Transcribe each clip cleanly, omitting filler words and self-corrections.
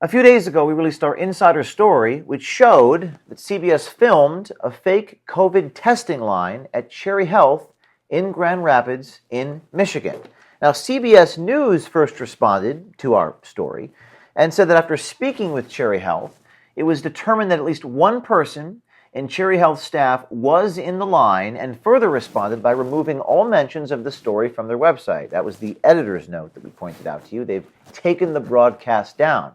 A few days ago, we released our insider story, which showed that CBS filmed a fake COVID testing line at Cherry Health in Grand Rapids in Michigan. Now, CBS News first responded to our story and said that after speaking with Cherry Health, it was determined that at least one person in Cherry Health staff was in the line, and further responded by removing all mentions of the story from their website. That was the editor's note that we pointed out to you. They've taken the broadcast down.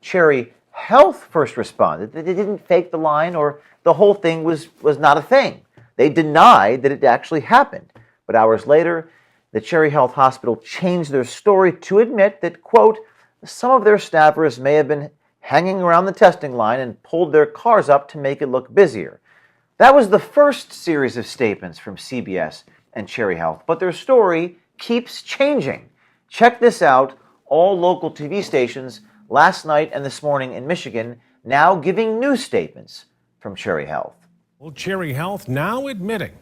Cherry Health first responded that they didn't fake the line, or the whole thing was not a thing. They denied that it actually happened. But hours later, the Cherry Health Hospital changed their story to admit that, quote, some of their staffers may have been hanging around the testing line and pulled their cars up to make it look busier. That was the first series of statements from CBS and Cherry Health, but their story keeps changing. Check this out. All local TV stations last night and this morning in Michigan now giving new statements from Cherry Health. Well, Cherry Health now admitting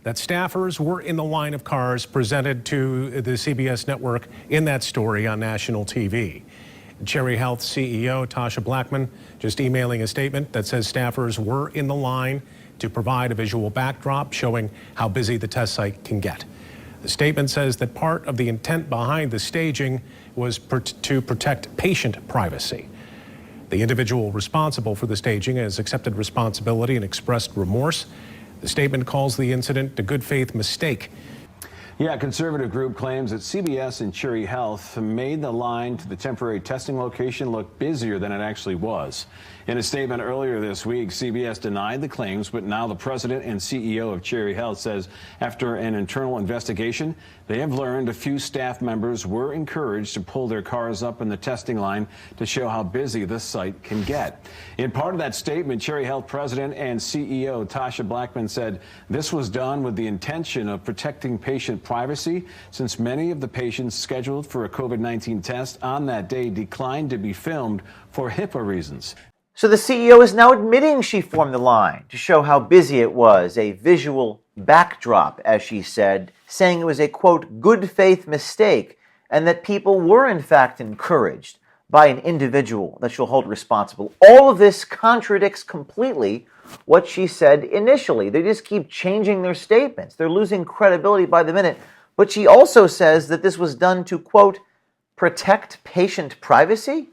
that staffers were in the line of cars presented to the CBS network in that story on national TV. Cherry Health CEO Tasha Blackman just emailing a statement that says staffers were in the line to provide a visual backdrop showing how busy the test site can get. The statement says that part of the intent behind the staging was to protect patient privacy. The individual responsible for the staging has accepted responsibility and expressed remorse. The statement calls the incident a good faith mistake. Yeah, a conservative group claims that CBS and Cherry Health made the line to the temporary testing location look busier than it actually was. In a statement earlier this week, CBS denied the claims, but now the president and CEO of Cherry Health says after an internal investigation, they have learned a few staff members were encouraged to pull their cars up in the testing line to show how busy this site can get. In part of that statement, Cherry Health president and CEO Tasha Blackman said this was done with the intention of protecting patient privacy, since many of the patients scheduled for a COVID-19 test on that day declined to be filmed for HIPAA reasons. So the CEO is now admitting she formed the line to show how busy it was, a visual backdrop, as she said, saying it was a, quote, good faith mistake, and that people were in fact encouraged by an individual that she'll hold responsible. All of this contradicts completely what she said initially. They just keep changing their statements. They're losing credibility by the minute. But she also says that this was done to, quote, protect patient privacy?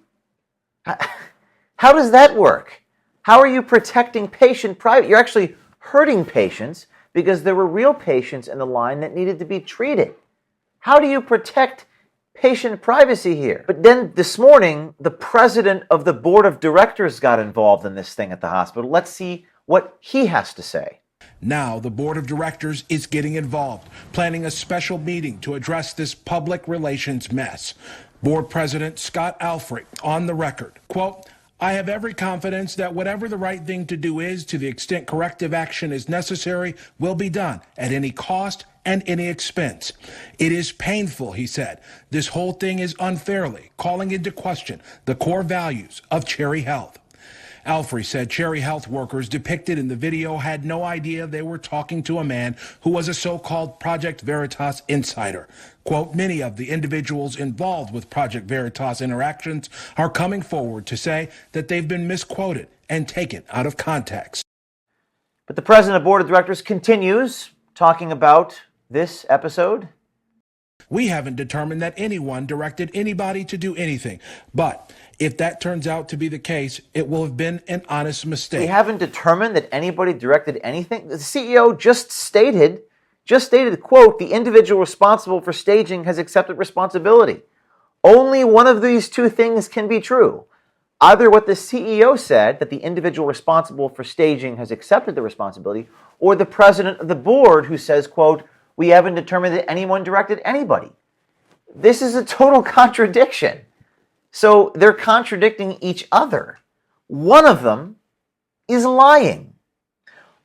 How does that work? How are you protecting patient privacy? You're actually hurting patients because there were real patients in the line that needed to be treated. How do you protect patient privacy here? But then this morning, the president of the board of directors got involved in this thing at the hospital. Let's see what he has to say. Now the board of directors is getting involved, planning a special meeting to address this public relations mess. Board President Scott Alfrey on the record, quote, I have every confidence that whatever the right thing to do is, to the extent corrective action is necessary, will be done at any cost and any expense. It is painful, he said. This whole thing is unfairly calling into question the core values of Cherry Health. Alfrey said Cherry Health workers depicted in the video had no idea they were talking to a man who was a so-called Project Veritas insider. Quote, many of the individuals involved with Project Veritas interactions are coming forward to say that they've been misquoted and taken out of context. But the president of the board of directors continues talking about this episode. We haven't determined that anyone directed anybody to do anything, but if that turns out to be the case, it will have been an honest mistake. We haven't determined that anybody directed anything. The CEO just stated, quote, the individual responsible for staging has accepted responsibility. Only one of these two things can be true. Either what the CEO said, that the individual responsible for staging has accepted the responsibility, or the president of the board who says, quote, we haven't determined that anyone directed anybody. This is a total contradiction. So they're contradicting each other. One of them is lying.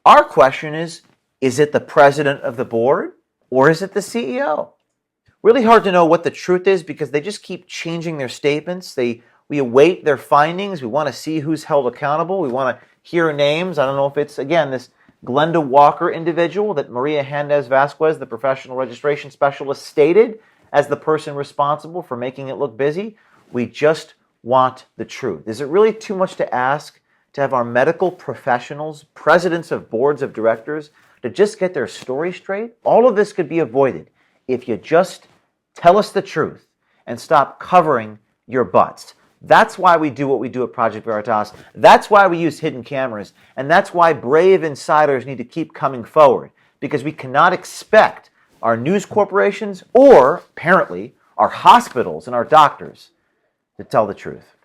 Our question is it the president of the board or is it the CEO? Really hard to know what the truth is because they just keep changing their statements. We await their findings. We want to see who's held accountable. We want to hear names. I don't know if it's, again, this Glenda Walker individual that Maria Handez Vasquez, the professional registration specialist, stated as the person responsible for making it look busy. We just want the truth. Is it really too much to ask to have our medical professionals, presidents of boards of directors, to just get their story straight? All of this could be avoided if you just tell us the truth and stop covering your butts. That's why we do what we do at Project Veritas. That's why we use hidden cameras. And that's why brave insiders need to keep coming forward, because we cannot expect our news corporations or, apparently, our hospitals and our doctors to tell the truth.